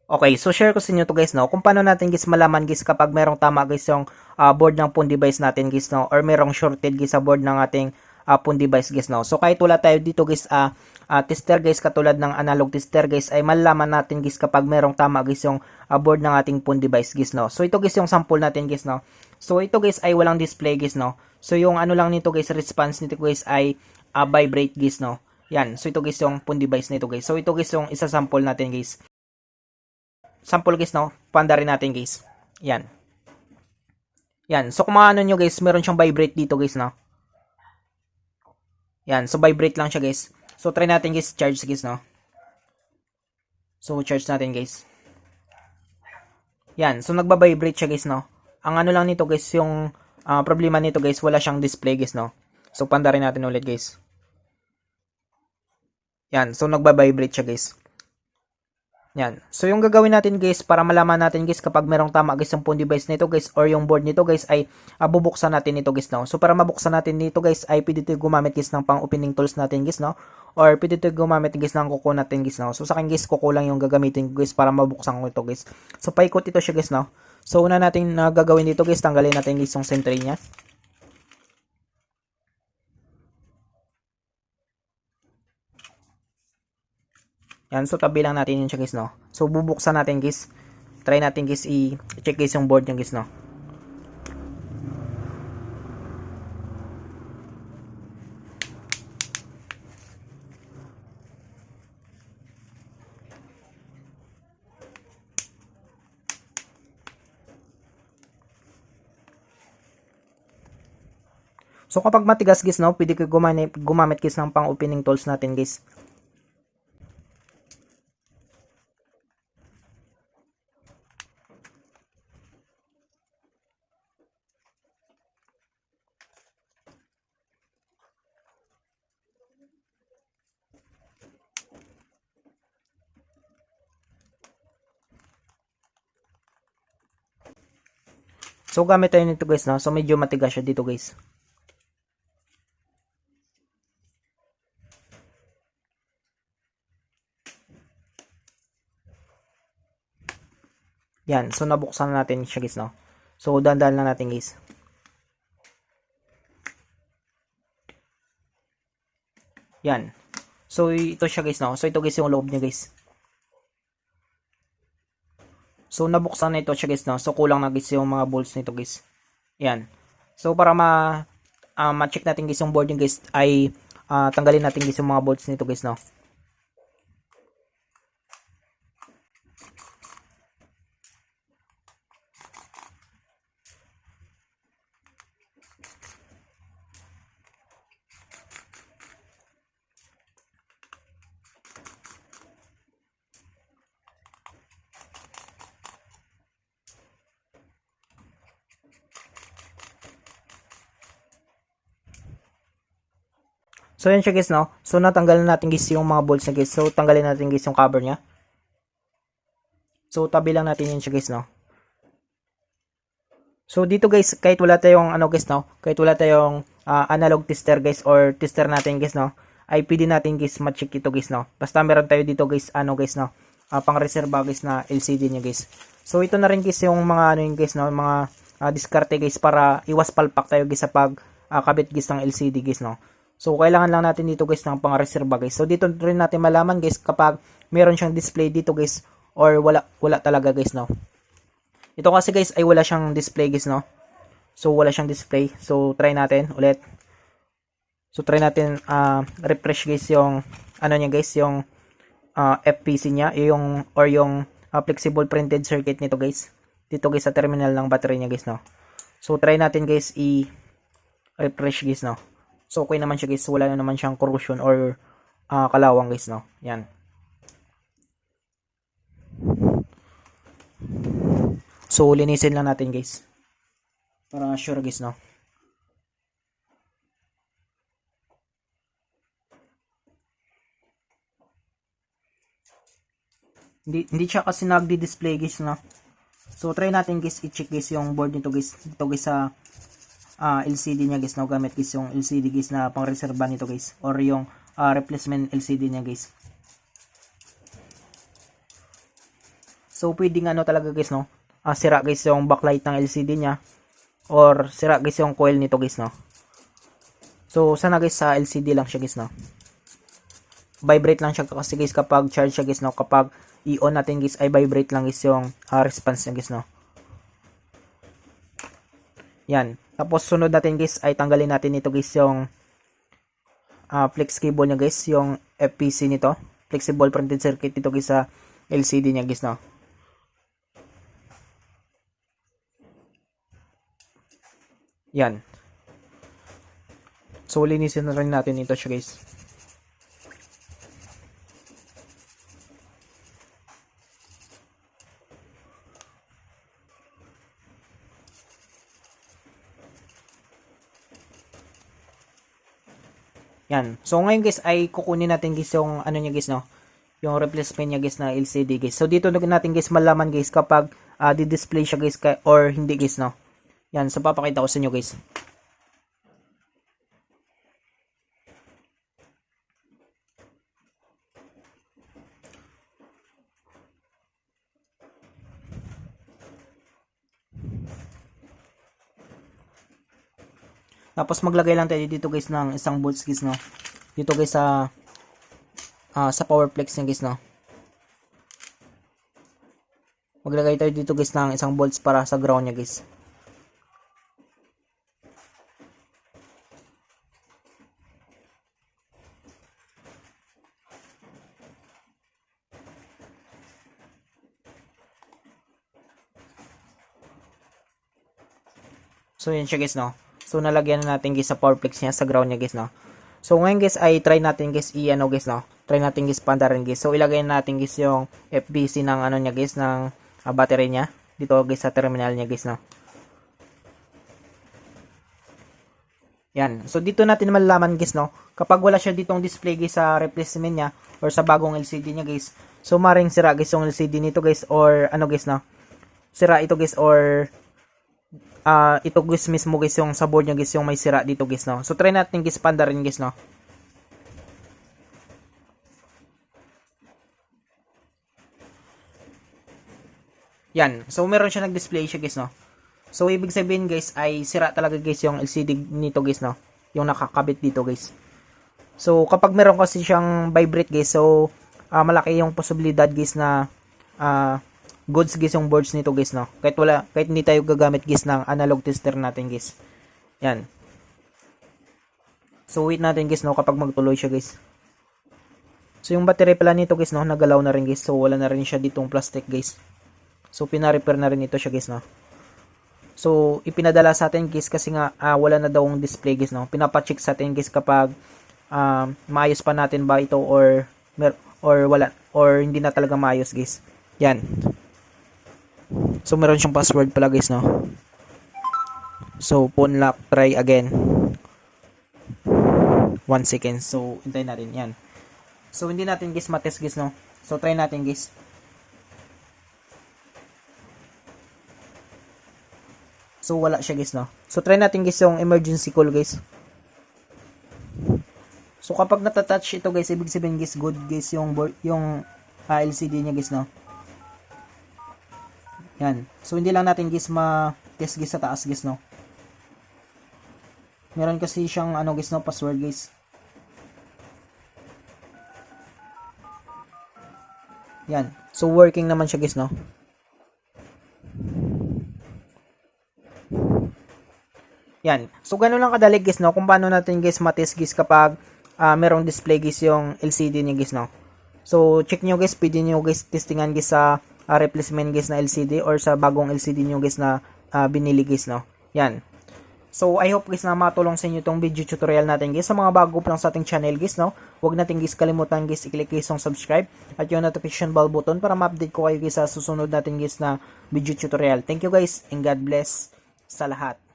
Okay, so share ko sa inyo to guys, no, kung paano natin guys malaman guys kapag merong tama guys yung board ng phone device natin guys, no, or merong shorted guys sa board ng ating phone device guys, no. So kahit wala tayo dito guys, tester guys, katulad ng analog tester guys, ay malalaman natin guys kapag merong tama guys yung board ng ating phone device guys, no. So ito guys yung sample natin guys, no. So ito guys ay walang display guys, no. So yung ano lang nito guys, response nito guys ay vibrate guys, no. Yan, so ito guys yung phone device nito guys. So ito guys yung isa sample natin guys. Sample guys, no, panda rin natin guys. Yan. Yan. So kung maano nyo guys, meron siyang vibrate dito guys, no. Yan. So vibrate lang siya guys. So try natin guys, charge guys, no. So charge natin guys. Yan. So nagba-vibrate siya guys, no. Ang ano lang nito guys, yung problema nito guys, wala siyang display guys, no. So panda rin natin ulit guys. Yan. So nagba-vibrate siya guys. Yan. So yung gagawin natin guys para malaman natin guys kapag merong tama guys yung phone device nito guys or yung board nito guys ay bubuksan natin ito guys, no. So para mabuksan natin dito guys ay pwede tayo gumamit guys ng pang opening tools natin guys, no. Or pwede tayo gumamit guys ng kuko natin guys, no. So sa akin guys kuko lang yung gagamitin guys para mabuksan ko ito guys. So paikot ito siya guys, no. So una natin gagawin dito guys, tanggalin natin guys yung sentry niya. Yan, so tabi lang natin yun siya guys, no. So bubuksan natin guys. Try natin guys i-check guys yung board niya guys, no. So kapag matigas guys, no, pwede kayo gumamit guys ng pang opening tools natin guys. So gamit tayo nito guys, no. So medyo matigas siya dito guys. Yan, so nabuksan na natin siya guys, no. So dandan lang natin guys. Yan. So ito siya guys, no. So ito guys yung loob niya guys. So nabuksan na ito siya guys, no. So kulang na guys yung mga bolts nito guys. Yan. So para ma-check natin guys yung board niya guys ay tanggalin natin guys yung mga bolts nito guys, no. So yan siya guys, no. So natanggalan natin guys yung mga bolts niya guys. So tanggalin natin guys yung cover niya. So tabi lang natin yun siya guys, no. So dito guys, kahit wala tayong ano guys, no, kahit wala tayong analog tester guys or tester natin guys, no, ay pwede natin guys ma-check ito guys, no. Basta meron tayo dito guys, ano guys, no, pang reserva guys na LCD niya guys. So ito na rin guys yung mga ano yun guys, no, mga diskarte guys para iwas palpak tayo guys sa pag kabit guys ng LCD guys, no. So kailangan lang natin dito guys ng pang reserva guys. So dito rin natin malaman guys kapag meron siyang display dito guys or wala talaga guys, no. Ito kasi guys ay wala siyang display guys, no. So wala siyang display. So try natin ulit. So try natin refresh guys yung ano niya guys, yung FPC niya, yung or yung flexible printed circuit nito guys. Dito guys sa terminal ng battery niya guys, no. So try natin guys i-refresh guys, no. So okay naman siya guys, wala na naman siyang corrosion or kalawang guys, no. Yan. So linisin lang natin guys. Para sure guys, no. Hindi siya kasi nagdi-display guys, no. So try natin guys i-check guys yung board nito guys. Dito guys sa LCD niya guys, no, gamit guys yung LCD guys na pang reserva nito guys or yung replacement LCD niya guys. So pwedeng ano talaga guys no, sira guys yung backlight ng LCD niya or sira guys yung coil nito guys no. So sana guys sa LCD lang siya guys no. Vibrate lang siya kasi guys kapag charge siya guys no, kapag i-on natin guys ay vibrate lang guys yung response niya guys no. Yan. Tapos sunod natin guys ay tanggalin natin ito guys yung flex cable niya guys, yung FPC nito, flexible printed circuit dito guys sa LCD niya guys no. Yan. So linisin na rin natin ito siya guys. Yan. So ngayon guys ay kukunin natin guys yung ano niya guys no, yung replacement niya guys na LCD guys. So dito natin guys malaman guys kapag di-display siya guys or hindi guys no. Yan, so papakita ko sa inyo guys. Tapos maglagay lang tayo dito guys ng isang bolts guys no. Dito guys sa power flex niya guys no. Maglagay tayo dito guys ng isang bolts para sa ground niya guys. So yan siya guys no. So nalagyan na natin guys sa power flex niya sa ground niya guys no. So ngayon guys ay try natin guys i-ano guys no. Try natin guys pandarin guys. So ilagay natin guys yung FBC ng ano niya guys ng battery niya dito guys sa terminal niya guys no. Yan. So dito natin malalaman guys no, kapag wala siya ditong display guys sa replacement niya or sa bagong LCD niya guys. So maring sira guys yung LCD nito guys or ano guys no. Sira ito guys or ito guys mismo guys yung sa board niya guys yung may sira dito guys no. So try natin guys pandarin guys no. Yan. So meron siya nag-display siya guys no. So ibig sabihin guys ay sira talaga guys yung LCD nito guys no. Yung nakakabit dito guys. So kapag meron kasi siyang vibrate guys, so malaki yung posibilidad guys na goods guys yung boards nito guys no. Kahit hindi tayo gagamit guys ng analog tester natin guys. Yan. So wait natin guys no kapag magtuloy siya guys. So yung battery pala nito guys no, nagalaw na rin guys. So wala na rin siya ditong plastic guys. So pina-repair na rin ito siya guys no. So ipinadala sa atin guys kasi nga wala na daw ang display guys no. Pinapa-check sa atin guys kapag maayos pa natin ba ito or wala or hindi na talaga maayos guys. Yan. So meron siyang password pala guys no. So phone lock, try again. 1 second. So hintayin natin yan. So hindi natin guys matest guys no. So try natin guys. So wala siya guys no. So try natin guys yung emergency call guys. So kapag natatouch ito guys, ibig sabihin guys good guys yung LCD niya guys no. Yan. So hindi lang natin guys ma-test guys sa taas guys no. Meron kasi siyang ano guys no, password guys. Yan. So working naman siya guys no. Yan. So ganoon lang kadali guys no kung paano natin guys ma-test guys kapag merong display guys yung LCD niya guys no. So check nyo guys, pwede nyo guys testingan guys sa replacement guys na LCD or sa bagong LCD nyo guys na binili guys no. Yan. So I hope guys na matulong sa inyo itong video tutorial natin guys. Sa mga bago pa lang sa ating channel guys no, huwag natin guys kalimutan guys i-click guys yung subscribe at yung notification bell button para ma-update ko kayo guys sa susunod natin guys na video tutorial. Thank you guys and God bless sa lahat.